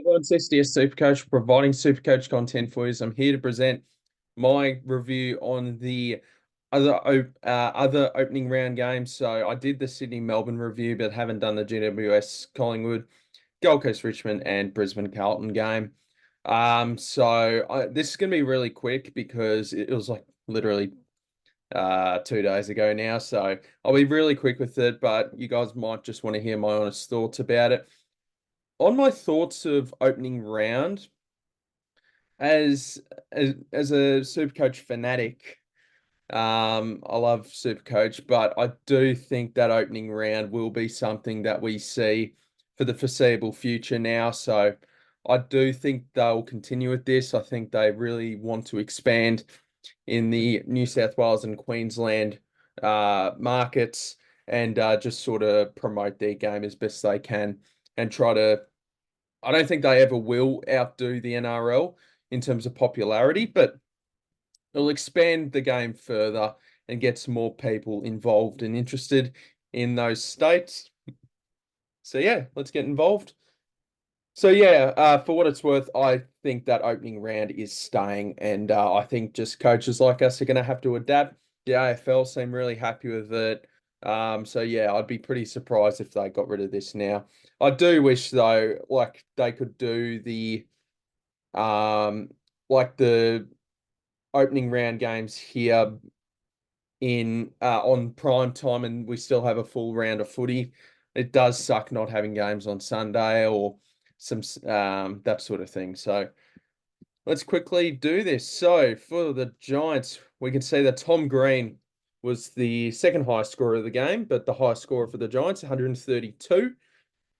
Everyone, it's SDS SuperCoach providing SuperCoach content for you. So I'm here to present my review on the other opening round games. So I did the Sydney Melbourne review, but haven't done the GWS Collingwood, Gold Coast Richmond, and Brisbane Carlton game. This is going to be really quick because it was like literally 2 days ago now. So I'll be really quick with it, but you guys might just want to hear my honest thoughts about it. On my thoughts of opening round, as as a Supercoach fanatic, I love Supercoach, but I do think that opening round will be something that we see for the foreseeable future now. So I do think they'll continue with this. I think they really want to expand in the New South Wales and Queensland markets and just sort of promote their game as best they can and try to. I don't think they ever will outdo the NRL in terms of popularity, but it'll expand the game further and get some more people involved and interested in those states. So yeah, let's get involved. So yeah, for what it's worth, I think that opening round is staying, and I think just coaches like us are going to have to adapt. The AFL seem really happy with it. So yeah, I'd be pretty surprised if they got rid of this now. I do wish though, like they could do the um like the opening round games here in on prime time, and we still have a full round of footy. It does suck not having games on Sunday or some that sort of thing. So let's quickly do this. So for the Giants, we can see that Tom Green was the second highest scorer of the game, but the highest scorer for the Giants, 132.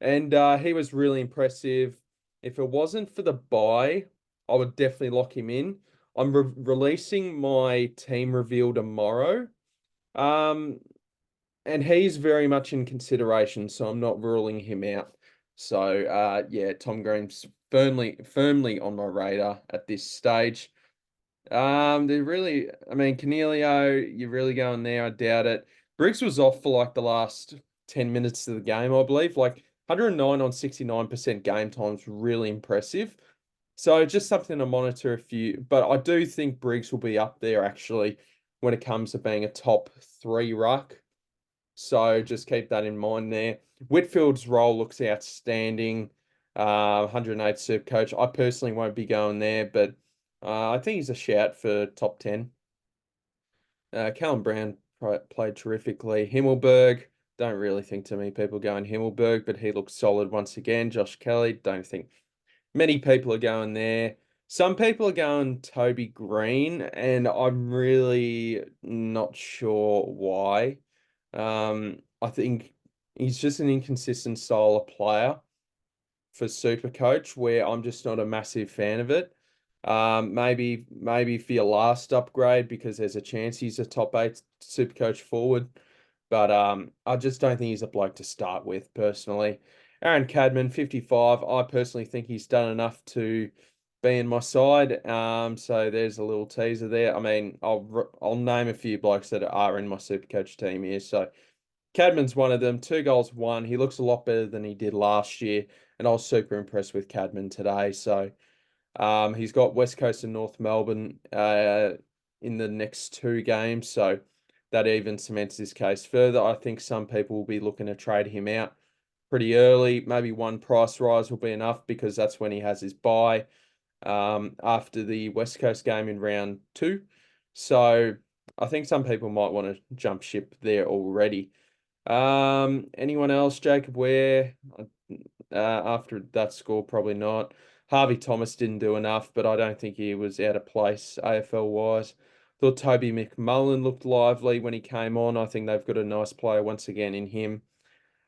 And he was really impressive. If it wasn't for the bye, I would definitely lock him in. I'm releasing my team reveal tomorrow. Um, and he's very much in consideration, so I'm not ruling him out. So yeah, Tom Green's firmly on my radar at this stage. They're really, I mean, Cornelio, you're really going there. I doubt it. Briggs was off for like the last 10 minutes of the game, I believe. Like 109 on 69% game time's really impressive. So just something to monitor but I do think Briggs will be up there actually when it comes to being a top three ruck. So just keep that in mind there. Whitfield's role looks outstanding. 108 Super Coach. I personally won't be going there, but I think he's a shout for top 10. Callum Brown played terrifically. Himmelberg, don't really think too many people going Himmelberg, but he looks solid once again. Josh Kelly, don't think many people are going there. Some people are going Toby Green, and I'm really not sure why. I think he's just an inconsistent style of player for Supercoach, where I'm just not a massive fan of it. Maybe for your last upgrade because there's a chance he's a top 8 Supercoach forward, but I just don't think he's a bloke to start with personally. Aaron Cadman, 55. I personally think he's done enough to be in my side. So there's a little teaser there. I mean, I'll name a few blokes that are in my Supercoach team here. So Cadman's one of them. 2 goals, one. He looks a lot better than he did last year, and I was super impressed with Cadman today. So he's got West Coast and North Melbourne in the next 2 games, so that even cements this case further. I think some people will be looking to trade him out pretty early. Maybe one price rise will be enough because that's when he has his bye after the West Coast game in round 2. So I think some people might want to jump ship there already. Anyone else? Jacob Ware, after that score, probably not. Harvey Thomas didn't do enough, but I don't think he was out of place AFL wise. Thought Toby McMullen looked lively when he came on. I think they've got a nice player once again in him.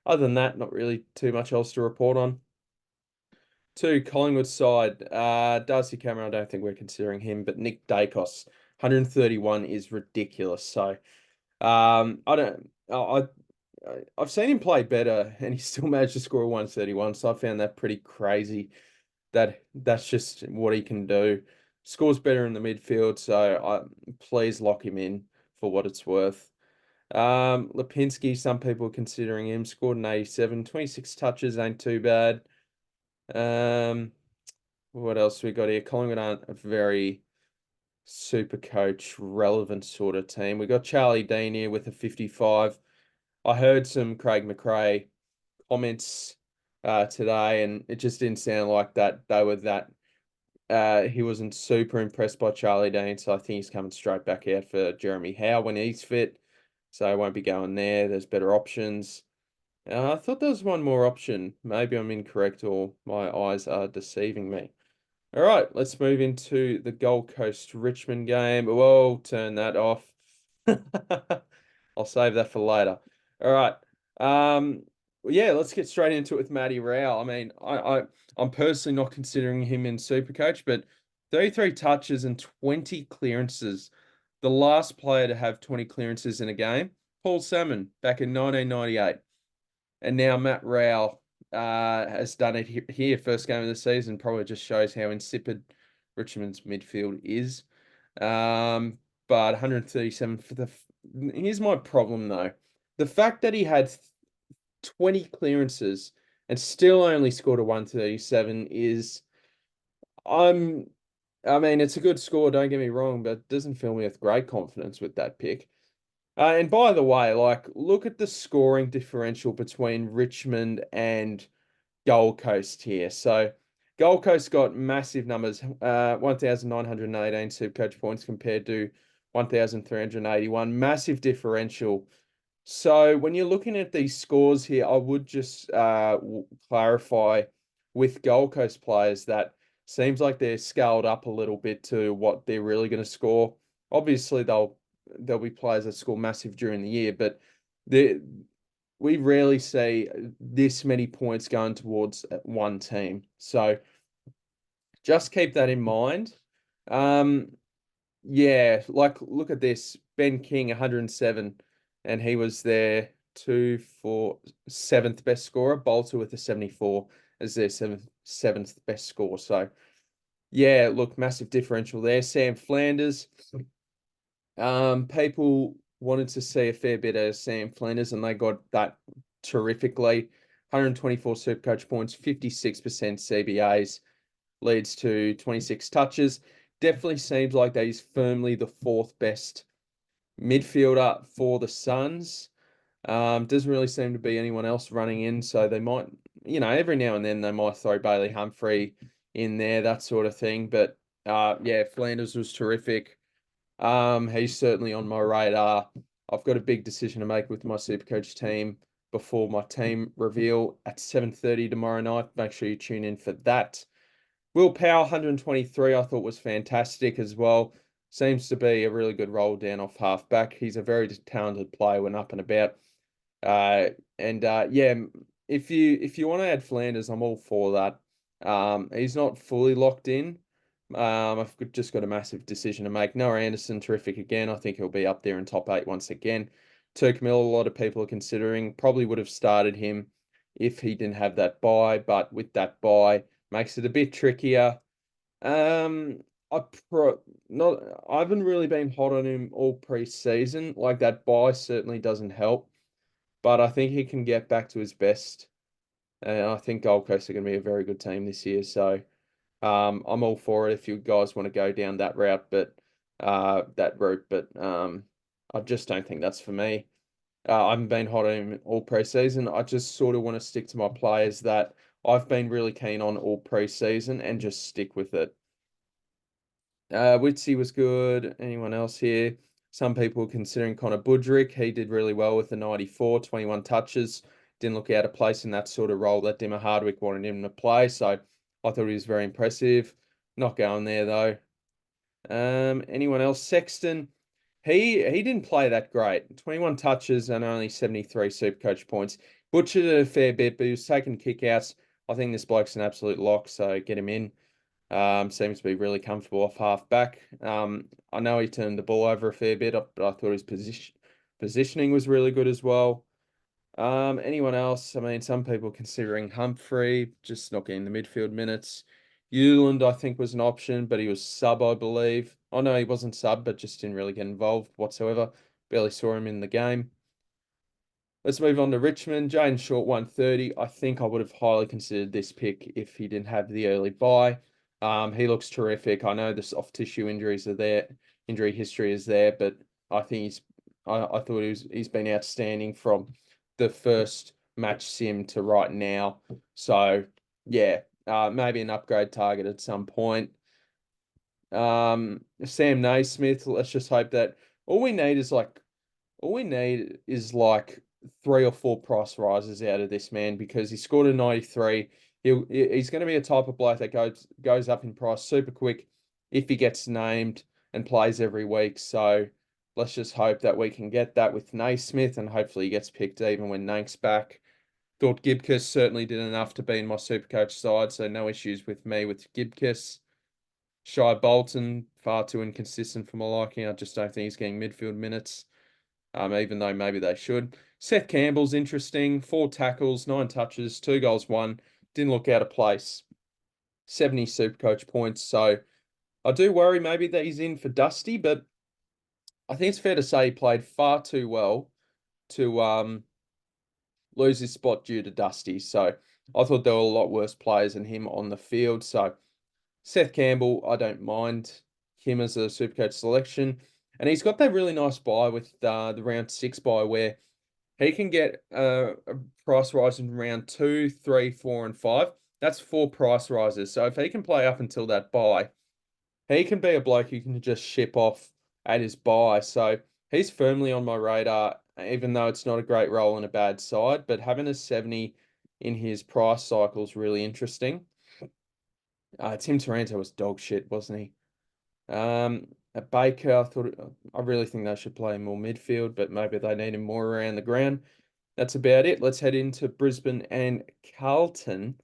Other than that, not really too much else to report on. To Collingwood side, Darcy Cameron, I don't think we're considering him, but Nick Dacos, 131 is ridiculous. So I don't. I've seen him play better, and he still managed to score a 131. So I found that pretty crazy. That's just what he can do. Scores better in the midfield, so please lock him in for what it's worth. Lipinski, some people are considering him. Scored an 87, 26 touches, ain't too bad. What else we got here? Collingwood aren't a very super coach relevant sort of team. We got Charlie Dean here with a 55. I heard some Craig McRae comments today, and it just didn't sound like that they were that. He wasn't super impressed by Charlie Dean, so I think he's coming straight back out for Jeremy Howe when he's fit. So I won't be going there. There's better options. I thought there was one more option. Maybe I'm incorrect or my eyes are deceiving me. All right, let's move into the Gold Coast Richmond game. We'll turn that off. I'll save that for later. All right. Yeah, let's get straight into it with Matty Rowell. I mean, I'm personally not considering him in Supercoach, but 33 touches and 20 clearances. The last player to have 20 clearances in a game, Paul Salmon, back in 1998. And now Matt Rowell has done it here, first game of the season. Probably just shows how insipid Richmond's midfield is. But 137 for the. Here's my problem though: the fact that he had 20 clearances and still only scored a 137 is. I'm. I mean, it's a good score. Don't get me wrong, but it doesn't fill me with great confidence with that pick. And by the way, like, look at the scoring differential between Richmond and Gold Coast here. So Gold Coast got massive numbers, 1,918 Supercoach points compared to 1,381. Massive differential. So when you're looking at these scores here, I would just clarify with Gold Coast players that seems like they're scaled up a little bit to what they're really going to score. Obviously, there'll be players that score massive during the year, but we rarely see this many points going towards one team. So just keep that in mind. Yeah, like look at this. Ben King, 107, and he was their 7th best scorer. Bolter with a 74 as their seventh best score. So yeah, look, massive differential there. Sam Flanders. People wanted to see a fair bit of Sam Flanders, and they got that terrifically. 124 Supercoach points, 56% CBAs, leads to 26 touches. Definitely seems like that he's firmly the 4th best midfielder for the Suns. Doesn't really seem to be anyone else running in, so they might, every now and then they might throw Bailey Humphrey in there, that sort of thing. But yeah, Flanders was terrific. He's certainly on my radar. I've got a big decision to make with my Supercoach team before my team reveal at 7:30 tomorrow night. Make sure you tune in for that. Will Powell, 123, I thought was fantastic as well. Seems to be a really good roll down off halfback. He's a very talented player when up and about. Yeah, if you want to add Flanders, I'm all for that. He's not fully locked in. I've just got a massive decision to make. Noah Anderson, terrific again. I think he'll be up there in top 8 once again. Turk Miller, a lot of people are considering. Probably would have started him if he didn't have that bye, but with that bye, makes it a bit trickier. I pro not I haven't really been hot on him all pre-season. Like that bye certainly doesn't help, but I think he can get back to his best. And I think Gold Coast are going to be a very good team this year. So I'm all for it if you guys want to go down that route, but that route. But I just don't think that's for me. I haven't been hot on him all preseason. I just sort of want to stick to my players that I've been really keen on all preseason and just stick with it. Witsy was good. Anyone else here? Some people were considering Connor Budrick. He did really well with the 94, 21 touches. Didn't look out of place in that sort of role that Dimmer Hardwick wanted him to play. So I thought he was very impressive. Not going there though. Anyone else? Sexton. He didn't play that great. 21 touches and only 73 Supercoach points. Butchered it a fair bit, but he was taking kickouts. I think this bloke's an absolute lock, so get him in. Seems to be really comfortable off half back. I know he turned the ball over a fair bit, but I thought his positioning was really good as well. Anyone else? I mean, some people considering Humphrey, just not getting the midfield minutes. Euland, I think, was an option, but he was sub, I believe. Oh, no, he wasn't sub, but just didn't really get involved whatsoever. Barely saw him in the game. Let's move on to Richmond. Jane Short, 130. I think I would have highly considered this pick if he didn't have the early bye. He looks terrific. I know the soft tissue injuries are there, injury history is there, but I think I thought he's been outstanding from the first match sim to right now. So yeah, maybe an upgrade target at some point. Sam Naismith, let's just hope that all we need is like all we need is like 3 or 4 price rises out of this man because he scored a 93. He's going to be a type of bloke that goes up in price super quick if he gets named and plays every week. So let's just hope that we can get that with Naismith and hopefully he gets picked even when Nank's back. Thought Gibcus certainly did enough to be in my Supercoach side, so no issues with me with Gibcus. Shy Bolton, far too inconsistent for my liking. I just don't think he's getting midfield minutes, even though maybe they should. Seth Campbell's interesting. 4 tackles, 9 touches, 2 goals, 1. Didn't look out of place. 70 Supercoach points. So I do worry maybe that he's in for Dusty, but I think it's fair to say he played far too well to lose his spot due to Dusty. So I thought there were a lot worse players than him on the field. So Seth Campbell, I don't mind him as a Supercoach selection. And he's got that really nice buy with the round 6 buy where he can get a price rise in round 2, 3, 4, and 5. That's 4 price rises. So if he can play up until that buy, he can be a bloke you can just ship off at his buy. So he's firmly on my radar, even though it's not a great role in a bad side. But having a 70 in his price cycle is really interesting. Tim Taranto was dog shit, wasn't he? At Baker, I really think they should play more midfield, but maybe they need him more around the ground. That's about it. Let's head into Brisbane and Carlton.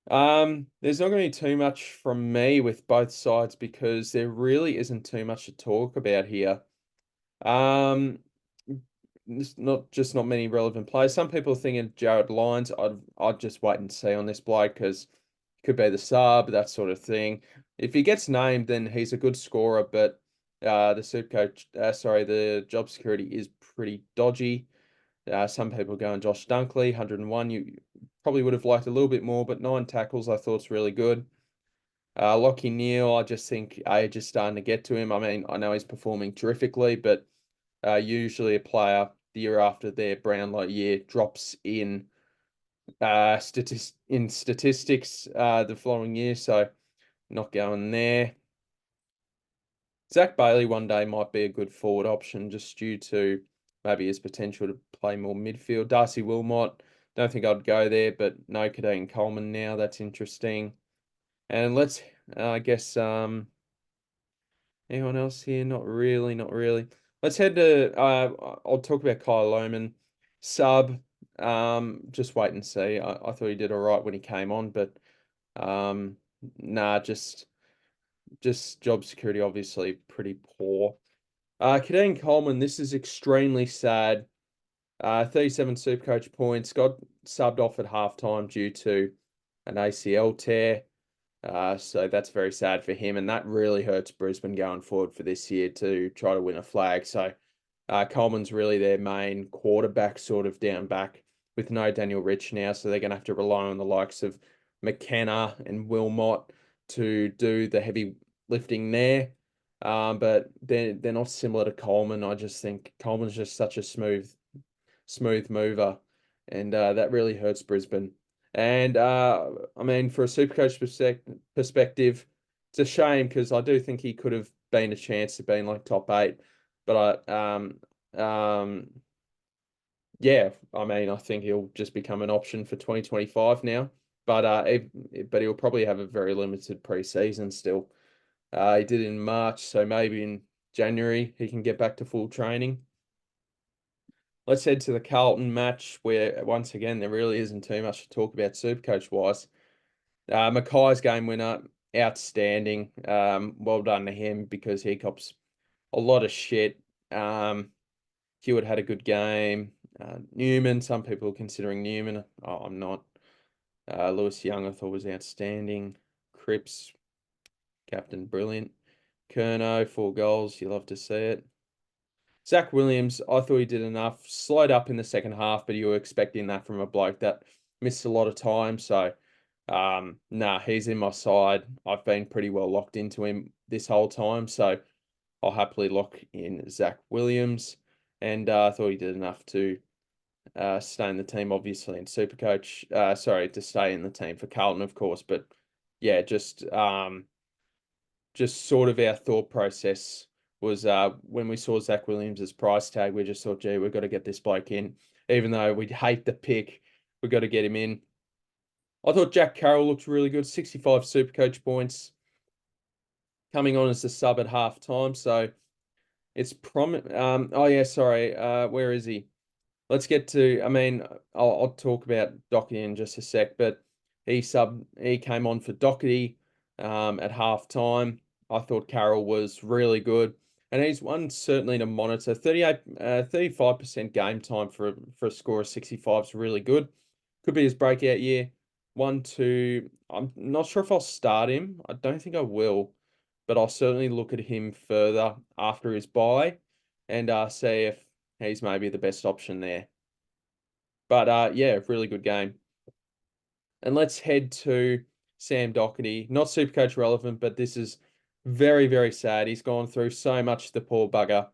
There's not going to be too much from me with both sides because there really isn't too much to talk about here. Um, not many relevant players. Some people are thinking Jared Lyons. I'd just wait and see on this bloke because could be the sub, that sort of thing. If he gets named, then he's a good scorer, but the job security is pretty dodgy. Some people going Josh Dunkley, 101. You probably would have liked a little bit more, but 9 tackles I thought was really good. Lockie Neal, I just think age is starting to get to him. I mean, I know he's performing terrifically, but usually a player the year after their Brownlow year drops in statistics the following year, so not going there. Zach Bailey one day might be a good forward option just due to maybe his potential to play more midfield. Darcy Wilmot, don't think I'd go there, but no Caden Coleman now. That's interesting. And let's, I guess, anyone else here? Not really, not really. Let's head to, I'll talk about Kyle Lohman. Sub, just wait and see. I thought he did all right when he came on, but nah, just job security obviously pretty poor. Caden Coleman, this is extremely sad. 37 Supercoach points, got subbed off at halftime due to an ACL tear. So that's very sad for him, and that really hurts Brisbane going forward for this year to try to win a flag. So Coleman's really their main quarterback, sort of down back, with no Daniel Rich now, so they're going to have to rely on the likes of McKenna and Wilmot to do the heavy lifting there. But they're not similar to Coleman. I just think Coleman's just such a smooth mover, and that really hurts Brisbane. And I mean, for a Supercoach perspective, it's a shame because I do think he could have been a chance to being like top 8, but yeah, I mean, I think he'll just become an option for 2025 now. But he'll probably have a very limited preseason still. He did in March, so maybe in January he can get back to full training. Let's head to the Carlton match where, once again, there really isn't too much to talk about Supercoach-wise. Mackay's game winner, outstanding. Well done to him because he cops a lot of shit. Hewitt had a good game. Newman, some people are considering Newman. Oh, I'm not. Lewis Young, I thought was outstanding. Cripps, captain, brilliant. Curnow, 4 goals. You love to see it. Zach Williams, I thought he did enough. Slowed up in the second half, but you were expecting that from a bloke that missed a lot of time. So Nah, he's in my side. I've been pretty well locked into him this whole time, so I'll happily lock in Zach Williams. And I thought he did enough to stay in the team, obviously, in Supercoach. Sorry, to stay in the team for Carlton, of course. But yeah, just sort of our thought process was when we saw Zach Williams' price tag, we just thought, gee, we've got to get this bloke in. Even though we'd hate the pick, we've got to get him in. I thought Jack Carroll looked really good, 65 Supercoach points, coming on as the sub at half time. So it's oh yeah, sorry. Where is he? Let's get to. I mean, I'll talk about Doherty in just a sec, but he came on for Doherty at half time. I thought Carroll was really good, and he's one certainly to monitor. 35% game time for a score of 65 is really good. Could be his breakout year. 1, 2. I'm not sure if I'll start him. I don't think I will, but I'll certainly look at him further after his bye and see if he's maybe the best option there. But yeah, really good game. And let's head to Sam Doherty. Not Supercoach relevant, but this is very, very sad. He's gone through so much, the poor bugger,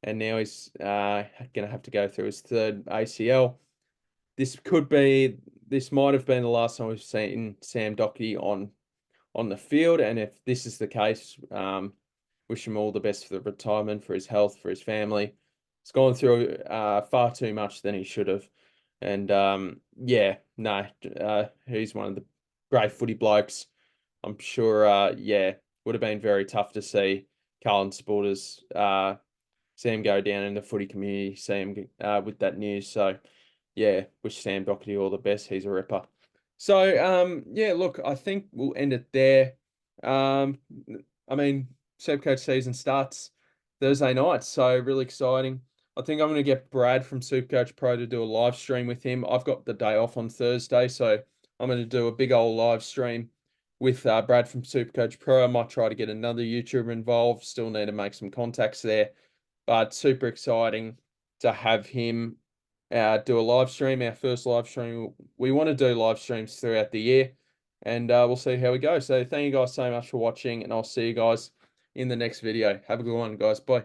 and now he's going to have to go through his third ACL. This might have been the last time we've seen Sam Doherty on the field, and if this is the case, wish him all the best for the retirement, for his health, for his family. He's gone through far too much than he should have. And yeah, no, he's one of the great footy blokes. I'm sure, yeah, would have been very tough to see Carlton supporters see him go down in the footy community, see him with that news. So, yeah, wish Sam Doherty all the best. He's a ripper. So, yeah, look, I think we'll end it there. I mean, Supercoach season starts Thursday night, so really exciting. I think I'm going to get Brad from Supercoach Pro to do a live stream with him. I've got the day off on Thursday, so I'm going to do a big old live stream with Brad from Supercoach Pro. I might try to get another YouTuber involved. Still need to make some contacts there, but super exciting to have him do a live stream, our first live stream. We want to do live streams throughout the year, and we'll see how we go. So thank you guys so much for watching, and I'll see you guys in the next video. Have a good one, guys. Bye.